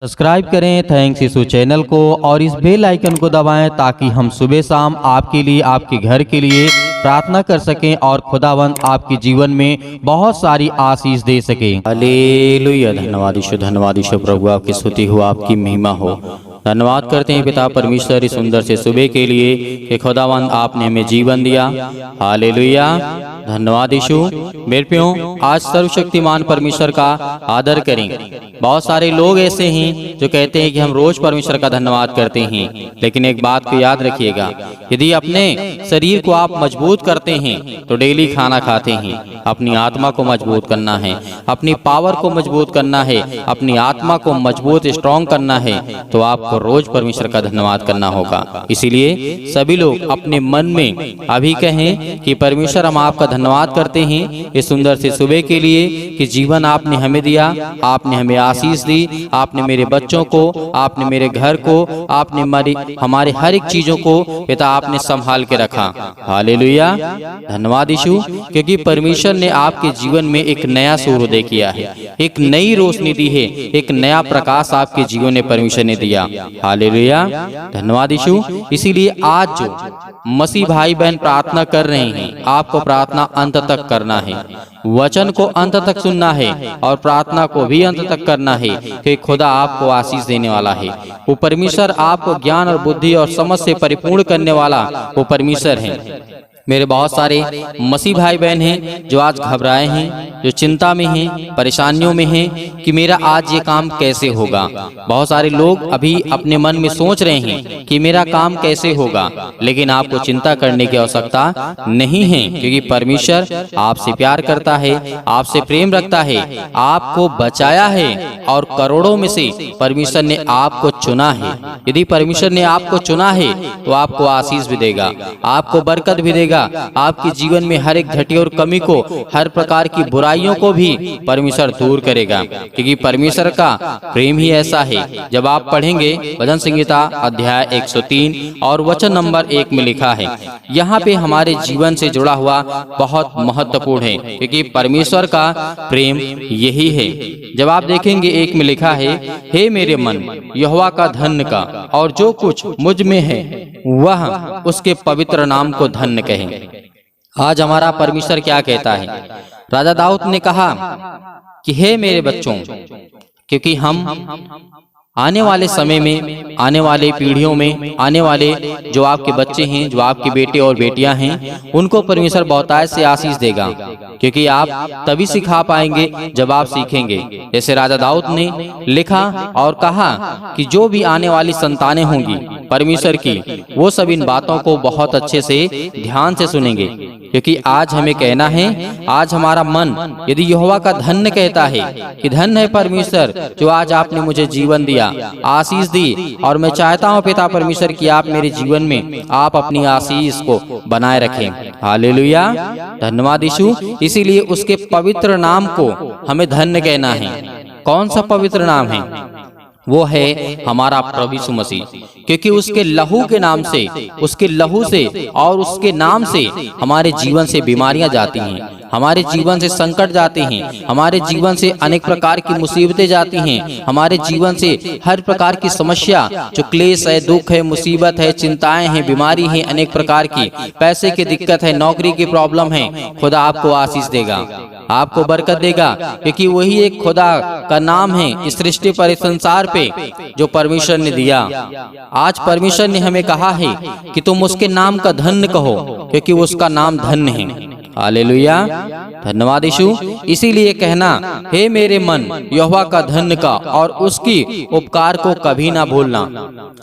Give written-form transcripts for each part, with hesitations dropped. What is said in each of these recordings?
Subscribe करें thanks यीशु channel को और इस बेल आइकन को दबाएं ताकि हम सुबह शाम आपके लिए आपके घर के लिए प्रार्थना कर सकें और खुदावंद आपके जीवन में बहुत सारी आशीष दे सके। हालेलुया। धन्यवाद ईशु प्रभु, आपकी स्तुति हो, आपकी महिमा हो। धन्यवाद करते हैं पिता परमेश्वर इस सुंदर से सुबह के लिए कि खुदावंद आपने हमें जीवन दिया। हालेलुया। धन्यवाद यीशु। मेरे प्रियो, आज सर्वशक्तिमान परमेश्वर का आदर करें। बहुत सारे लोग ऐसे हैं जो कहते हैं कि हम रोज परमेश्वर का धन्यवाद करते हैं, लेकिन एक बात को याद रखिएगा, यदि अपने शरीर को आप मजबूत करते हैं तो डेली खाना खाते हैं। अपनी आत्मा को मजबूत करना है, अपनी पावर को मजबूत करना है, अपनी आत्मा को मजबूत स्ट्रॉन्ग करना है, तो आपको रोज परमेश्वर का धन्यवाद करना होगा। इसीलिए सभी लोग अपने मन में अभी कहें कि परमेश्वर हम आपका धन्यवाद करते हैं इस सुंदर से सुबह के लिए कि जीवन आपने हमें दिया, आपने हमें आशीष दी, आपने मेरे बच्चों को, आपने मेरे घर को, आपने हमारे हर एक चीजों को पिता आपने संभाल के रखा। हालेलुया। धन्यवाद यीशु, क्योंकि परमेश्वर ने आपके जीवन में एक नया सूर्योदय किया है, एक नई रोशनी दी है, एक नया प्रकाश आपके जीवन में परमेश्वर ने दिया। हालेलुया। धन्यवाद यीशु। इसीलिए आज जो मसीह भाई बहन प्रार्थना कर रहे हैं, आपको प्रार्थना अंत तक करना है, वचन को अंत तक सुनना है और प्रार्थना को भी अंत तक करना है कि खुदा आपको आशीष देने वाला है। वो परमेश्वर आपको ज्ञान और बुद्धि और समझ से परिपूर्ण करने वाला वो परमेश्वर है। मेरे बहुत सारे मसीह भाई बहन हैं जो आज घबराए हैं, जो चिंता में हैं, परेशानियों में हैं कि मेरा आज ये काम कैसे होगा। बहुत सारे लोग अभी अपने मन में सोच रहे हैं कि मेरा काम कैसे होगा, लेकिन आपको चिंता करने की आवश्यकता नहीं है, क्योंकि परमेश्वर आपसे प्यार करता है, आपसे प्रेम रखता है, आपको बचाया है और करोड़ों में से परमेश्वर ने आपको चुना है। यदि परमेश्वर ने आपको चुना है तो आपको आशीष भी देगा, आपको बरकत भी देगा, आपके जीवन में हर एक घटी और कमी को, हर प्रकार की बुराइयों को भी परमेश्वर दूर करेगा, क्योंकि परमेश्वर का प्रेम ही ऐसा है। जब आप पढ़ेंगे भजन संहिता अध्याय 103 और वचन नंबर 1 में लिखा है, यहाँ पे हमारे जीवन से जुड़ा हुआ बहुत महत्वपूर्ण है, क्योंकि परमेश्वर का प्रेम यही है। जब आप देखेंगे 1 में लिखा है, हे मेरे मन यहोवा का धन्य का और जो कुछ मुझ में है वह उसके पवित्र नाम को धन्य कहे। आज हमारा परमेश्वर क्या कहता है? राजा दाऊद ने कहा कि हे मेरे बच्चों, क्योंकि हम आने वाले समय में, आने वाले पीढ़ियों में, आने वाले जो आपके बच्चे हैं, जो आपके बेटे और बेटियां हैं, उनको परमेश्वर बहुतायत से आशीष देगा, क्योंकि आप तभी सिखा पाएंगे जब आप सीखेंगे। जैसे राजा दाऊद ने लिखा और कहा कि जो भी आने वाली संतानें होंगी परमेश्वर की, वो सब इन बातों को बहुत अच्छे से ध्यान से सुनेंगे, क्योंकि आज हमें कहना है, आज हमारा मन यदि यहोवा का धन्य कहता है कि धन्य है परमेश्वर जो आज आपने मुझे जीवन दिया, आशीष दी, और मैं चाहता हूँ पिता परमेश्वर कि आप मेरे जीवन में आप अपनी आशीष को बनाए रखें। हालेलुया। धन्यवाद यीशु। इसीलिए उसके पवित्र नाम को हमें धन्य कहना है। कौन सा पवित्र नाम है? वो है हमारा प्रभु यीशु मसीह, क्योंकि उसके लहू के नाम से, उसके लहू से और उसके नाम से हमारे जीवन से बीमारियां जाती हैं, हमारे जीवन से संकट जाते हैं, हमारे जीवन से अनेक प्रकार की मुसीबतें जाती हैं, हमारे जीवन से हर प्रकार की समस्या जो क्लेश है, दुख है, मुसीबत है, चिंताएं हैं, बीमारी है, अनेक प्रकार की, पैसे की दिक्कत है, नौकरी की प्रॉब्लम है, खुदा आपको आशीष देगा, आपको बरकत देगा, क्योंकि वही एक खुदा का नाम है इस सृष्टि पर, इस संसार पे जो परमेश्वर ने दिया। आज परमेश्वर ने हमें कहा है कि तुम उसके नाम का धन्य कहो, क्योंकि उसका नाम धन्य है। हालेलुया। धन्यवाद यीशु। इसीलिए कहना, हे मेरे मन यहोवा का धन्य का और उसकी उपकार को कभी ना भूलना।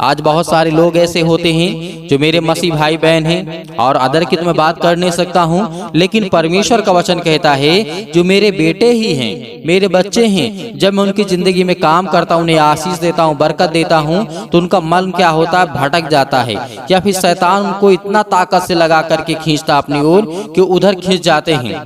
आज बहुत सारे लोग ऐसे होते हैं जो मेरे मसीह भाई बहन हैं, और अदर की तो मैं बात कर नहीं सकता हूँ, लेकिन परमेश्वर का वचन कहता है जो मेरे बेटे ही हैं, मेरे बच्चे हैं, जब मैं उनकी जिंदगी में काम करता हूँ, उन्हें आशीष देता हूँ, बरकत देता हूँ, तो उनका मन क्या होता है? भटक जाता है, या फिर शैतान उनको इतना ताकत से लगा करके खींचता अपनी ओर कि उधर खींच जाते हैं।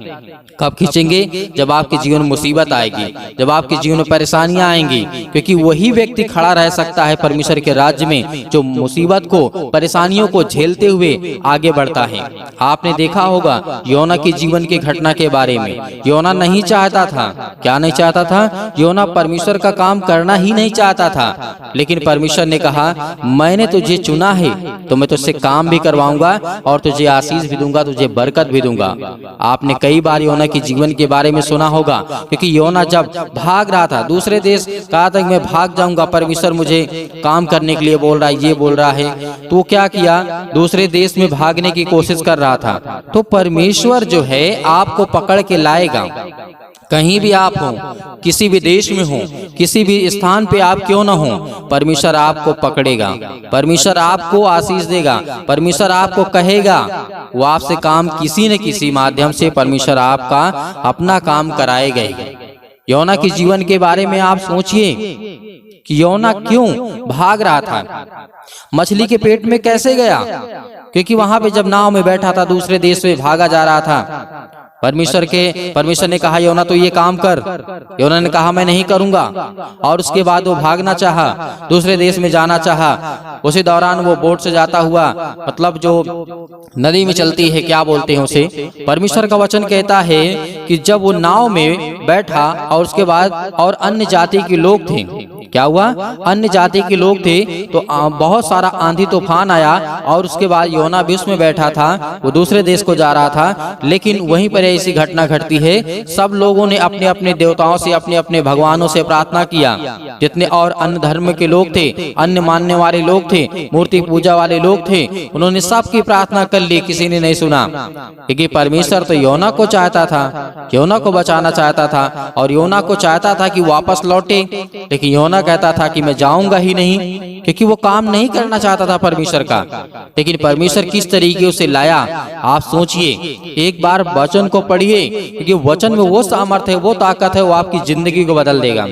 कब खींचेंगे? जब आपके जीवन में मुसीबत आएगी, जब आपके जीवन में परेशानियां आएंगी, क्योंकि वही व्यक्ति खड़ा रह सकता है परमेश्वर के राज्य में जो मुसीबत को, परेशानियों को झेलते हुए आगे बढ़ता है। आपने देखा होगा योना के जीवन की घटना के बारे में। योना नहीं चाहता था, क्या नहीं चाहता था? योना परमेश्वर का काम करना ही नहीं चाहता था, लेकिन परमेश्वर ने कहा मैंने तुझे चुना है तो मैं तुझसे काम भी करवाऊंगा और तुझे आशीष भी दूंगा, तुझे बरकत भी दूंगा। आपने कई बार योना के जीवन के बारे में सुना होगा, क्योंकि योना जब भाग रहा था दूसरे देश, कहा था मैं भाग जाऊंगा, परमेश्वर मुझे काम करने के लिए बोल रहा है, ये बोल रहा है, तो क्या किया? दूसरे देश में भागने की कोशिश कर रहा था। तो परमेश्वर जो है आपको पकड़ के लाएगा। कहीं भी आप हो, किसी भी देश में हो, किसी भी स्थान पे आप क्यों ना हो, परमेश्वर आपको पकड़ेगा, परमेश्वर आपको आशीष देगा, परमेश्वर आपको कहेगा, वो आपसे काम किसी न किसी माध्यम से परमेश्वर आपका अपना काम कराएगा। योना के जीवन के बारे में आप सोचिए कि योना क्यों भाग रहा था, मछली के पेट में कैसे गया? क्योंकि वहां पे जब नाव में बैठा था दूसरे देश में भागा जा रहा था, परमेश्वर ने कहा योना तो ये काम कर। योना ने कहा मैं नहीं करूंगा, और उसके बाद वो भागना चाहा, दूसरे देश में जाना चाहा। उसी दौरान वो बोट से जाता हुआ, मतलब जो नदी में चलती है, क्या बोलते हैं उसे, परमेश्वर का वचन कहता है कि जब वो नाव में बैठा और उसके बाद और अन्य जाति के लोग थे, क्या हुआ? अन्य जाति के लोग थे, तो बहुत सारा आंधी तूफान आया और उसके बाद योना भी उसमें बैठा था, वो दूसरे देश को जा रहा था। लेकिन वहीं पर ऐसी घटना घटती है, सब लोगों ने अपने अपने देवताओं से, अपने अपने भगवानों से प्रार्थना किया। जितने और अन्य धर्म के लोग थे, अन्य मानने वाले लोग थे, मूर्ति पूजा वाले लोग थे, उन्होंने सबकी प्रार्थना कर ली, किसी ने नहीं सुना। क्योंकि परमेश्वर तो योना को चाहता था, योना को बचाना चाहता था, और योना को चाहता था कि वापस लौटे, लेकिन योना कहता था कि मैं जाऊंगा ही नहीं, क्योंकि वो काम नहीं करना चाहता था परमेश्वर का। लेकिन परमेश्वर किस तरीके से लाया, आप सोचिए। एक बार वचन को पढ़िए, क्योंकि वचन में वो सामर्थ्य है, वो ताकत है, वो आपकी जिंदगी को बदल देगा।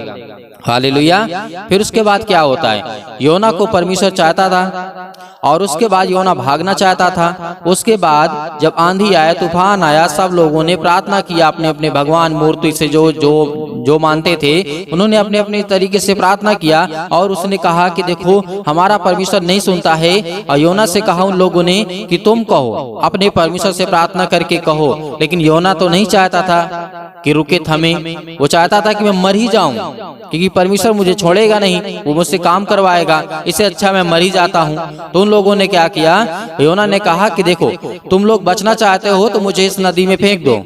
हालेलुया। फिर उसके बाद क्या होता है? योना को परमेश्वर चाहता था और उसके बाद योना भागना चाहता था। उसके बाद जब आंधी आया, तूफान आया, सब लोगों ने प्रार्थना किया अपने अपने भगवान मूर्ति से, जो मानते थे, उन्होंने अपने अपने तरीके से प्रार्थना किया। और उसने कहा कि देखो हमारा परमेश्वर नहीं सुनता है। और योना से कहा उन लोगों ने कि तुम कहो, अपने परमेश्वर से प्रार्थना करके कहो। लेकिन योना तो नहीं चाहता था कि रुके थमे, वो चाहता था कि मैं मर ही जाऊं, क्योंकि परमेश्वर मुझे छोड़ेगा नहीं, वो मुझसे काम करवाएगा, इससे अच्छा मैं मर ही जाता हूं। तो उन लोगों ने क्या किया? योना ने कहा कि देखो तुम लोग बचना चाहते हो तो मुझे इस नदी में फेंक दो,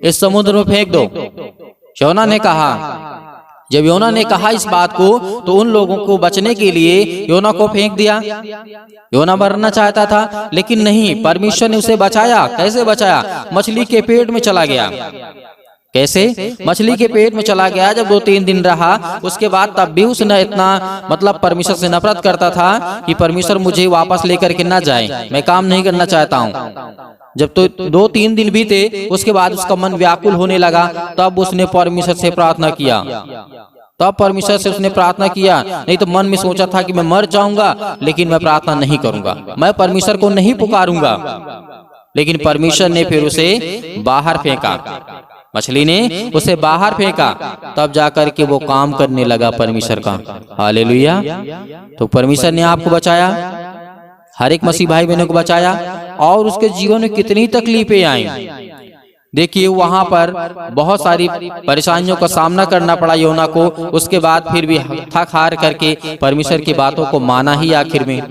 इस समुद्र में फेंक दो। योना ने कहा, जब योना ने कहा इस बात को, तो उन लोगों को बचने के लिए योना को फेंक दिया। योना मरना चाहता था, लेकिन नहीं, परमेश्वर ने उसे बचाया। कैसे बचाया? मछली के पेट में चला गया। कैसे? मछली के पेट में चला गया। जब 2-3 दिन रहा, उसके बाद तब भी उसने इतना, मतलब परमेश्वर से नफरत करता था कि परमेश्वर मुझे वापस लेकर के ना जाए, मैं काम नहीं करना चाहता हूँ। जब तो 2-3 दिन बीते, उसके बाद उसका मन व्याकुल होने लगा, तब उसने परमेश्वर से प्रार्थना किया। तब परमेश्वर से उसने प्रार्थना किया। नहीं तो मन में सोचा था कि मैं मर जाऊंगा, लेकिन मैं प्रार्थना नहीं करूंगा, मैं परमेश्वर को नहीं पुकारूंगा। लेकिन परमेश्वर ने फिर उसे बाहर फेंका, मछली ने उसे बाहर फेंका, तब जाकर के वो काम करने लगा परमेश्वर का। हालेलुया। तो परमेश्वर ने आपको बचाया, हर एक मसीह भाई बहनों को बचाया। और उसके जीवन में कितनी तकलीफें आई, देखिए वहां पर बहुत सारी परेशानियों का सामना करना पड़ा योना को। उसके बाद फिर भी थक हार करके परमेश्वर की बातों को माना ही आखिर में।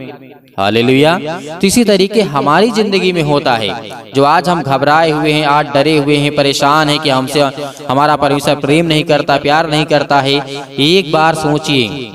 हालेलुया। तो इसी तरीके हमारी जिंदगी में होता है। जो आज हम घबराए हुए हैं, आज डरे हुए हैं, परेशान हैं कि हमसे हमारा परमेश्वर प्रेम नहीं करता, प्यार नहीं करता है, एक बार सोचिए,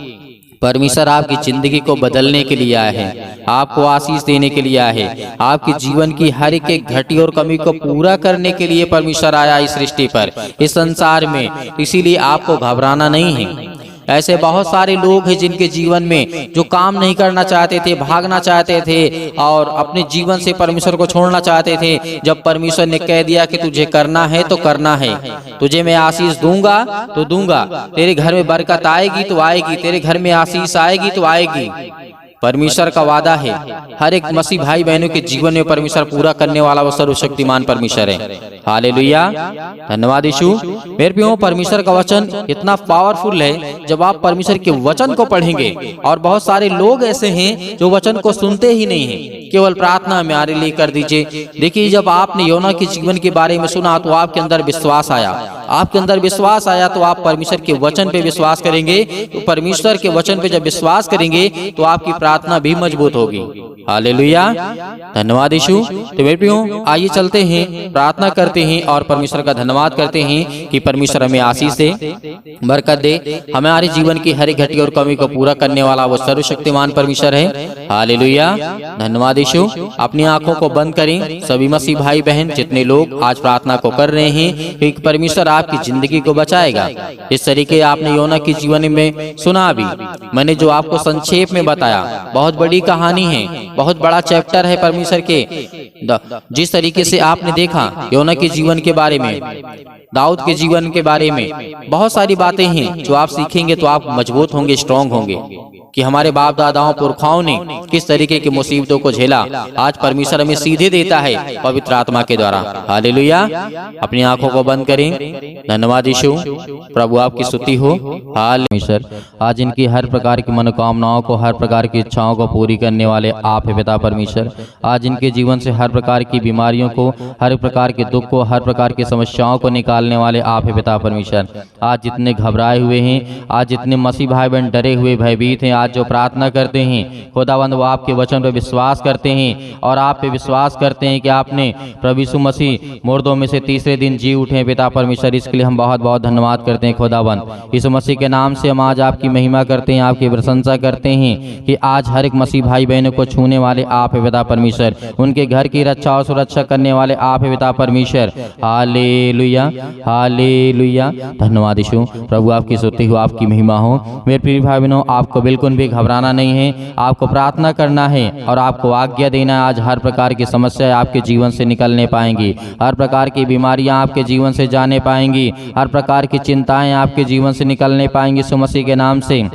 परमेश्वर आपकी जिंदगी को बदलने के लिए आया है, आपको आशीष देने के लिए आया है, आपके जीवन की हर एक घटी और कमी को पूरा करने के लिए परमेश्वर आया इस सृष्टि पर, इस संसार में। इसीलिए आपको घबराना नहीं है। ऐसे बहुत सारे लोग हैं जिनके जीवन में जो काम नहीं करना चाहते थे, भागना चाहते थे और अपने जीवन से परमेश्वर को छोड़ना चाहते थे। जब परमेश्वर ने कह दिया कि तुझे करना है तो करना है, तुझे मैं आशीष दूंगा तो दूंगा, तेरे घर में बरकत आएगी तो आएगी, तेरे घर में आशीष आएगी तो आएगी। परमेश्वर का वादा है, हर एक मसीह भाई बहनों के जीवन में परमेश्वर पूरा करने वाला वो सर्वशक्तिमान परमेश्वर है। हालेलुया, धन्यवाद यीशु। मेरे प्रियो, परमेश्वर का वचन इतना पावरफुल है, जब आप परमेश्वर के वचन को पढ़ेंगे, और बहुत सारे लोग ऐसे हैं जो वचन को सुनते ही नहीं हैं, केवल प्रार्थना हमारे लिए कर दीजिए। देखिए, जब आपने योना के जीवन के बारे में सुना तो आपके अंदर विश्वास आया, आपके अंदर विश्वास आया तो आप परमेश्वर के वचन पे विश्वास करेंगे। तो परमेश्वर के वचन पे जब विश्वास करेंगे तो आपकी प्रार्थना भी मजबूत होगी। हालेलुया, धन्यवाद यीशु। तो मेरे प्रियो, आइए चलते हैं, प्रार्थना करते हैं और परमेश्वर का धन्यवाद करते हैं कि परमेश्वर हमें आशीष दे, बरकत दे। हमारे जीवन की हर एक घटी और कमी को पूरा करने वाला वो सर्वशक्तिमान परमेश्वर है। हालेलुया, धन्यवाद यीशु। अपनी आंखों को बंद करें, सभी मसीह भाई बहन जितने लोग आज प्रार्थना को कर रहे हैं कि परमेश्वर आपकी जिंदगी को बचाएगा। इस तरीके आपने योना के जीवन में सुना भी, मैंने जो आपको संक्षेप में बताया, बहुत बड़ी कहानी है, बहुत बड़ा चैप्टर है परमेश्वर के। जिस तरीके से आपने देखा योना के जीवन के बारे में, दाऊद के जीवन के बारे में, बहुत सारी बातें हैं जो आप सीखेंगे तो आप मजबूत होंगे, स्ट्रांग होंगे कि हमारे बाप दादाओं पुरखाओं ने किस तरीके की मुसीबतों को झेला। आज परमेश्वर हमें सीधे देता है पवित्र आत्मा के द्वारा। हालेलुया, अपनी आंखों को बंद करें। धन्यवाद यीशु, प्रभु आपकी स्तुति हो। हालेलुया, आज इनकी हर प्रकार की मनोकामनाओं को, हर प्रकार की इच्छाओं को पूरी करने वाले आप है पिता परमेश्वर। आज इनके जीवन से हर प्रकार की बीमारियों को, हर प्रकार के दुख को, हर प्रकार की समस्याओं को निकालने वाले आप है पिता परमेश्वर। आज जितने घबराए हुए हैं, आज जितने मसीह भाई बहन डरे हुए भयभीत हैं, आज जो प्रार्थना करते हैं खुदावंद, वो आपके वचन पर विश्वास करते हैं और आप पे विश्वास करते हैं कि आपने प्रभु यीशु मसीह मुर्दों में से तीसरे दिन जी उठे पिता परमेश्वर। इसके लिए हम बहुत बहुत धन्यवाद करते हैं खुदावंद। यीशु मसीह के नाम से हम आज आपकी महिमा करते हैं, आपकी प्रशंसा करते हैं कि आज हर एक मसीह भाई बहनों को छूने वाले आप है पिता परमेश्वर, उनके घर की रक्षा और सुरक्षा करने वाले आप है पिता परमेश्वर। हालेलुया, हालेलुया, धन्यवाद यीशु। प्रभु आपकी स्तुति हो, आपकी महिमा हो। मेरे प्रिय भाई बहनों, आपको बिल्कुल भी घबराना नहीं है, आपको प्रार्थना करना है और आपको आज्ञा देना है। आज हर प्रकार की समस्याएं आपके जीवन से निकलने पाएंगी, हर प्रकार की बीमारियां आपके जीवन से जाने पाएंगी, हर प्रकार की चिंताएं आपके जीवन से निकलने पाएंगी यीशु मसीह के नाम से।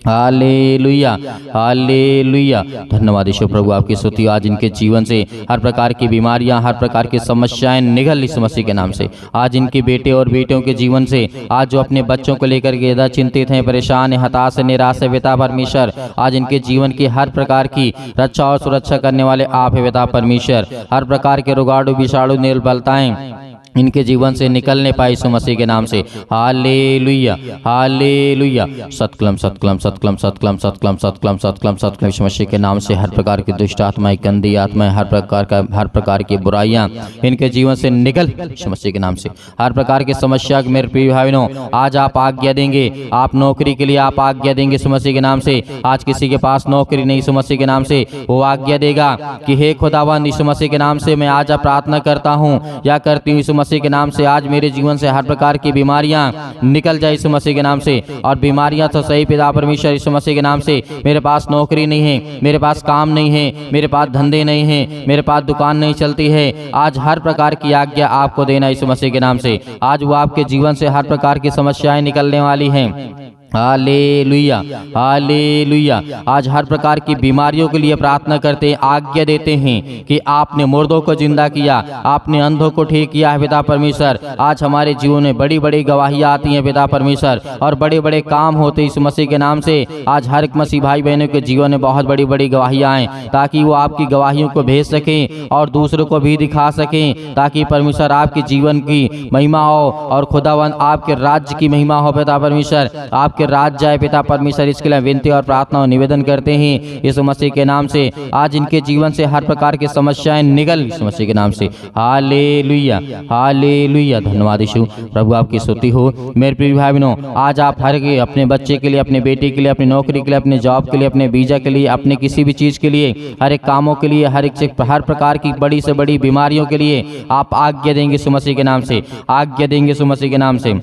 हालेलुया, हालेलुया, धन्यवाद यीशु। प्रभु आपकी स्तुति। आज इनके जीवन से हर प्रकार की बीमारियां, हर प्रकार की समस्याएं निकल यीशु मसीह के नाम से। आज इनके बेटे और बेटियों के जीवन से, आज जो अपने बच्चों को लेकर के ज्यादा चिंतित हैं, परेशान हैं, हताश हैं, निराश है पिता परमेश्वर, आज इनके जीवन की हर प्रकार की रक्षा और सुरक्षा करने वाले आप है पिता परमेश्वर। हर प्रकार के रोगाणु, विषाणु, निर्बलताएं इनके जीवन से निकलने पाए यीशु मसीह के नाम से। हालेलुया, हालेलुया, सतकलम सतकलम सतकलम सतकलम सतकलम सतकलम सतकलम सतकलम यीशु मसीह के नाम से। हर प्रकार की दुष्ट आत्माएं, गंदी आत्माएं, हर प्रकार की बुराइयां इनके जीवन से निकल यीशु मसीह के नाम से। हर प्रकार की समस्या मेरे प्रिय भाइयों, आज आप आज्ञा देंगे, आप नौकरी के लिए आप आज्ञा देंगे यीशु मसीह के नाम से। आज किसी के पास नौकरी नहीं यीशु मसीह के नाम से, वो आज्ञा देगा कि हे खुदावंद यीशु मसीह के नाम से मैं आज प्रार्थना करता हूँ या करती हूँ यीशु मसीह के नाम से। आज मेरे जीवन से हर प्रकार की बीमारियां निकल जाए यीशु मसीह के नाम से। और बीमारियां तो सही पिता परमेश्वर यीशु मसीह के नाम से। मेरे पास नौकरी नहीं है, मेरे पास काम नहीं है, मेरे पास धंधे नहीं है, मेरे पास दुकान नहीं चलती है, आज हर प्रकार की आज्ञा आपको देना यीशु मसीह के नाम से। आज वो आपके जीवन से हर प्रकार की समस्याएं निकलने वाली हैं। Hallelujah, hallelujah. आज हर प्रकार की बीमारियों के लिए प्रार्थना करते हैं, आज्ञा देते हैं कि आपने मुर्दों को जिंदा किया, आपने अंधों को ठीक किया है पिता परमेश्वर। आज हमारे जीवन में बड़ी बड़ी गवाहियां आती हैं पिता परमेश्वर, और बड़े बड़े काम होते हैं इस मसीह के नाम से। आज हर एक मसीह भाई बहनों के जीवन में बहुत बड़ी बड़ी गवाहियां आएँ, ताकि वो आपकी गवाहियों को भेज सकें और दूसरों को भी दिखा सकें, ताकि परमेश्वर आपके जीवन की महिमा हो और खुदावंद आपके राज्य की महिमा हो पिता परमेश्वर। आपके राज जाए पिता परमेश्वर, इसके लिए विनती और प्रार्थना और निवेदन करते हैं यीशु मसीह के नाम से। आज इनके जीवन से हर प्रकार की समस्याएं निकल यीशु मसीह के नाम से। हालेलुया, हालेलुया, धन्यवाद यीशु। प्रभु आपकी स्तुति हो। मेरे प्रिय भाई बहनों, आज आप हर के अपने बच्चे के लिए, अपने बेटे के लिए, अपनी नौकरी के लिए, अपने जॉब के लिए, अपने वीजा के लिए, अपने किसी भी चीज के लिए, हर एक कामों के लिए, हर प्रकार की बड़ी से बड़ी बीमारियों के लिए आप आज्ञा देंगे यीशु मसीह के नाम से, आज्ञा देंगे यीशु मसीह के नाम से।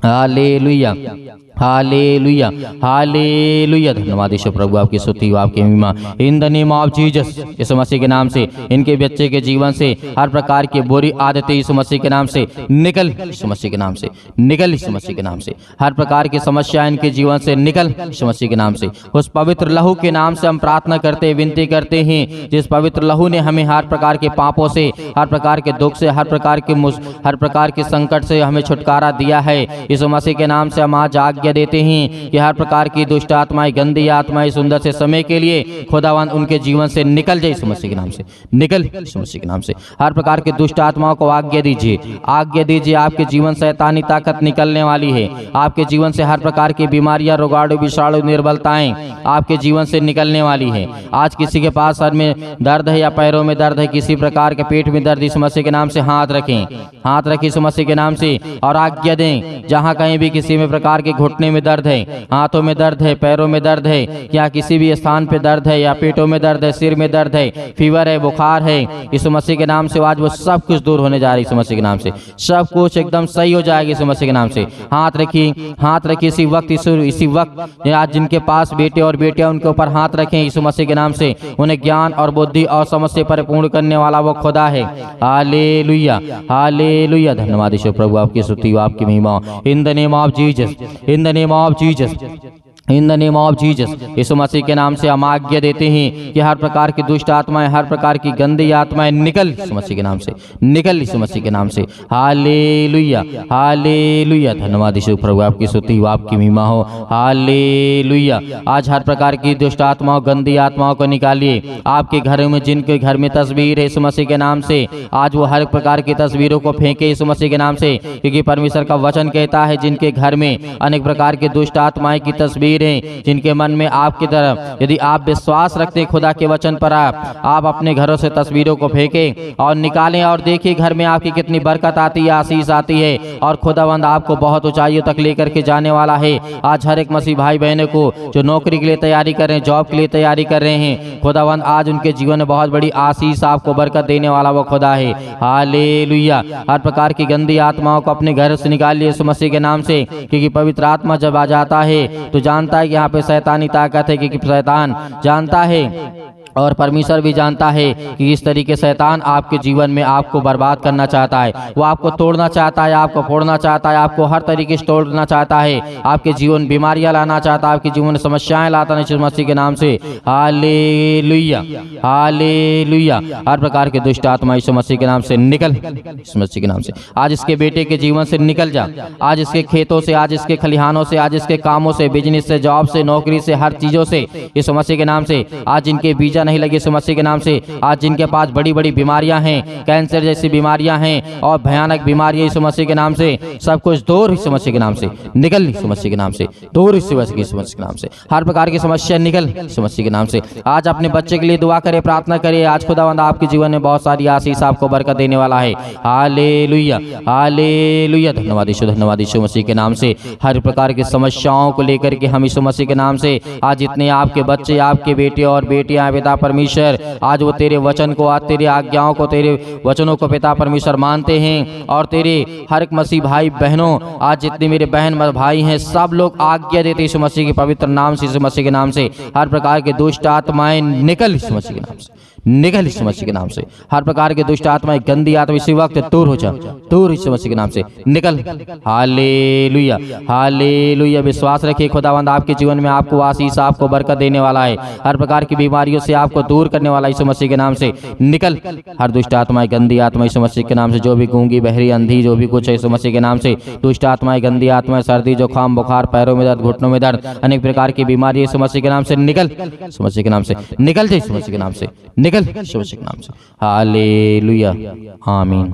Hallelujah, hallelujah, hallelujah. धन्यवाद यीशु प्रभु, आपकी स्तुति हो, आपकी महिमा। In the name of Jesus, Yeshu मसीह के नाम से इनके बच्चे के जीवन से हर प्रकार की बुरी आदतें यीशु मसीह के नाम से निकल, यीशु मसीह के नाम से निकल, यीशु मसीह के नाम से हर प्रकार की समस्या इनके जीवन से निकल, यीशु मसीह के नाम से। उस पवित्र लहू के नाम से हम प्रार्थना करते विनती करते हैं, जिस पवित्र लहू ने हमें हर प्रकार के पापों से, हर प्रकार के दुख से, हर प्रकार के संकट से हमें छुटकारा दिया है। यीशु मसीह के नाम से हम आज आज्ञा देते हैं कि हर प्रकार की दुष्ट आत्माएं, गंदी आत्माएं सुंदर से समय के लिए खुदावंद उनके जीवन से निकल जाए, यीशु मसीह के नाम से निकल, यीशु मसीह के नाम से। हर प्रकार की दुष्ट आत्माओं को आज्ञा दीजिए, आज्ञा दीजिए। आपके जीवन से शैतानी ताकत निकलने वाली है। आपके जीवन से हर प्रकार की बीमारियां, रोगाणु, विषाणु, निर्बलताएं आपके जीवन से निकलने वाली है। आज किसी के पास सर में दर्द है या पैरों में दर्द है, किसी प्रकार के पेट में दर्द, यीशु मसीह के नाम से हाथ रखें, हाथ रखें यीशु मसीह के नाम से और आज्ञा दें। जहां कहीं भी किसी में प्रकार के घुटने में दर्द है, हाथों में दर्द है, पैरों में दर्द है, या किसी भी स्थान पे दर्द है, या पेटों में दर्द है, सिर में दर्द है, फीवर है, बुखार है, यीशु मसीह के नाम से आज वो सब कुछ दूर होने जा रही है। यीशु मसीह के नाम से सब कुछ एकदम सही हो जाएगा यीशु मसीह के नाम से। हाथ रखिए, हाथ रखिए इसी वक्त, इसी वक्त आज जिनके पास बेटे और बेटियां उनके ऊपर हाथ रखें यीशु मसीह के नाम से। उन्हें ज्ञान और बुद्धि और समझ से परिपूर्ण करने वाला वो खुदा है। Hallelujah, hallelujah. धन्यवाद यीशु प्रभु, आपकी स्तुति हो, आपकी महिमा। In the name of Jesus, in the name of Jesus, in the name of Jesus, Yeshu मसीह के नाम से हम आज्ञा देते हैं कि हर प्रकार की दुष्ट आत्माएं, हर प्रकार की गंदी आत्माएं निकल, यीशु मसीह के नाम से निकल, यीशु मसीह के नाम से। Hallelujah, hallelujah. धन्यवाद यीशु प्रभु, आपकी स्तुति हो, आपकी महिमा हो। हालेलुया। आज हर प्रकार की दुष्ट आत्माओं, गंदी आत्माओं को निकालिए। आपके घरों में जिनके घर में तस्वीर है यीशु मसीह के नाम से, आज वो हर प्रकार की तस्वीरों को फेंके यीशु मसीह के नाम से, क्योंकि परमेश्वर का वचन कहता है जिनके घर में अनेक प्रकार की दुष्ट आत्माएं की तस्वीर हैं, जिनके मन में आपकी तरफ यदि आप विश्वास रखते हैं खुदा के वचन पर, आप अपने घरों से तस्वीरों को फेंकें और निकालें और देखिए घर में आपकी कितनी बरकत आती है, आशीष आती है और खुदावंद आपको बहुत ऊंचाइयों तक लेकर के जाने वाला है। आज हर एक मसीह भाई बहनों को जो नौकरी के लिए तैयारी कर रहे हैं, जॉब के लिए तैयारी कर रहे हैं, खुदावंद आज उनके जीवन में बहुत बड़ी आशीष, आपको बरकत देने वाला वो खुदा है। हालेलुया। हर प्रकार की गंदी आत्माओं को अपने घर से निकालिए यीशु मसीह के नाम से, क्योंकि पवित्र आत्मा जब आ जाता है तो जानता है कि यहाँ पे शैतानी ताकत है, क्योंकि शैतान जानता है और परमेश्वर भी जानता है कि इस तरीके शैतान आपके जीवन में आपको बर्बाद करना चाहता है। वो आपको तोड़ना चाहता है, आपको फोड़ना चाहता है, आपको हर तरीके से तोड़ना चाहता है, आपके जीवन बीमारियां लाना चाहता है, आपके जीवन में समस्याएं लाता है यीशु मसीह के नाम से। Hallelujah, hallelujah. हर प्रकार के दुष्ट आत्मा यीशु मसीह के नाम से निकल, यीशु मसीह के नाम से। आज इसके बेटे के जीवन से निकल जा, आज इसके खेतों से, आज इसके खलिहानों से, आज इसके कामों से, बिजनेस से, जॉब से, नौकरी से, हर चीजों से यीशु मसीह के नाम से। आज इनके बीजा नहीं लगे यीशु मसीह के नाम से। आज जिनके पास बड़ी बड़ी बीमारियां हैं, कैंसर जैसी बीमारियां हैं और भयानक बीमारियां यीशु मसीह के नाम से, सब कुछ दूर यीशु मसीह के नाम से निकल, यीशु मसीह के नाम से दूर, यीशु मसीह के नाम से। हर प्रकार की समस्या निकल यीशु मसीह के नाम से। आज अपने बच्चे के लिए दुआ करें, प्रार्थना करें। आज खुदावंद आपके जीवन में बहुत सारी आशीष, आपको बरकत देने वाला है। Hallelujah, hallelujah. धन्यवाद यीशु मसीह के नाम से। हर प्रकार की समस्याओं को लेकर के हम यीशु मसीह के नाम से, आज जितने आपके बच्चे, आपके बेटे और बेटियां पिता परमेश्वर, आज वो तेरे वचन को, आज तेरी आज्ञाओं को, तेरे वचनों को पिता परमेश्वर मानते हैं और तेरे हर एक मसीह भाई बहनों, आज जितने मेरे बहन भाई हैं, सब लोग आज्ञा देते यीशु मसीह के पवित्र नाम से, यीशु मसीह के नाम से। हर प्रकार के दुष्ट आत्माएं निकल यीशु मसीह के नाम से, निकल यीशु मसीह के नाम से। हर प्रकार के दुष्ट आत्माएं, गंदी आत्मा इसी वक्त दूर हो जा, दूर यीशु मसीह के नाम से निकल। Hallelujah, hallelujah. विश्वास रखिए खुदावंद आपके जीवन में आपको आशीष, आपको बरकत देने वाला है। हर प्रकार की बीमारियों से आपको दूर करने वाला यीशु मसीह के नाम से निकल। हर दुष्ट आत्माएं, गंदी आत्मा यीशु मसीह के नाम से, जो भी गूंगी, बहरी, अंधी, जो भी कुछ है यीशु मसीह के नाम से। दुष्ट आत्माएं, गंदी आत्माएं, सर्दी, जुकाम, बुखार, पैरों में दर्द, घुटनों में दर्द, अनेक प्रकार की बीमारी यीशु मसीह के नाम से निकल, यीशु मसीह के नाम से निकल, यीशु मसीह के नाम से निकल, यीशु मसीह के नाम से। हालेलुया, आमीन।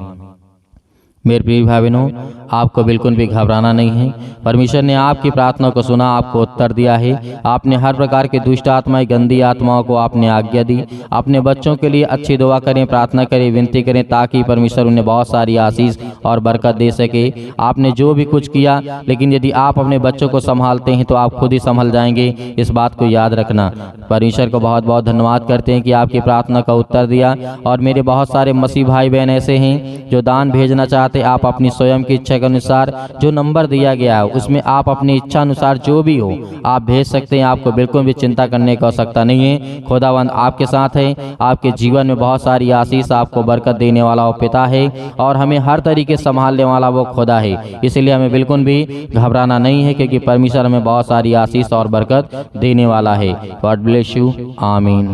मेरे प्रिय भाई बहनों, आपको बिल्कुल भी घबराना नहीं है। परमेश्वर ने आपकी प्रार्थना को सुना, आपको उत्तर दिया है। आपने हर प्रकार की दुष्ट आत्माएं, गंदी आत्माओं को आपने आज्ञा दी। अपने बच्चों के लिए अच्छी दुआ करें, प्रार्थना करें, विनती करें, ताकि परमेश्वर उन्हें बहुत सारी आशीष और बरकत दे सके। आपने जो भी कुछ किया, लेकिन यदि आप अपने बच्चों को संभालते हैं तो आप खुद ही संभल जाएंगे, इस बात को याद रखना। परमेश्वर को बहुत बहुत धन्यवाद करते हैं कि आपकी प्रार्थना का उत्तर दिया। और मेरे बहुत सारे मसीह भाई बहन ऐसे हैं जो दान भेजना चाहते चाहते आप अपनी स्वयं की इच्छा के अनुसार जो नंबर दिया गया है उसमें आप अपनी इच्छा अनुसार जो भी हो आप भेज सकते हैं। आपको बिल्कुल भी चिंता करने की आवश्यकता नहीं है। खुदावंद आपके साथ है, आपके जीवन में बहुत सारी आशीष, आपको बरकत देने वाला वो पिता है और हमें हर तरीके संभालने वाला वो खुदा है। इसलिए हमें बिल्कुल भी घबराना नहीं है, क्योंकि परमेश्वर हमें बहुत सारी आशीष और बरकत देने वाला है। God bless you. आमीन।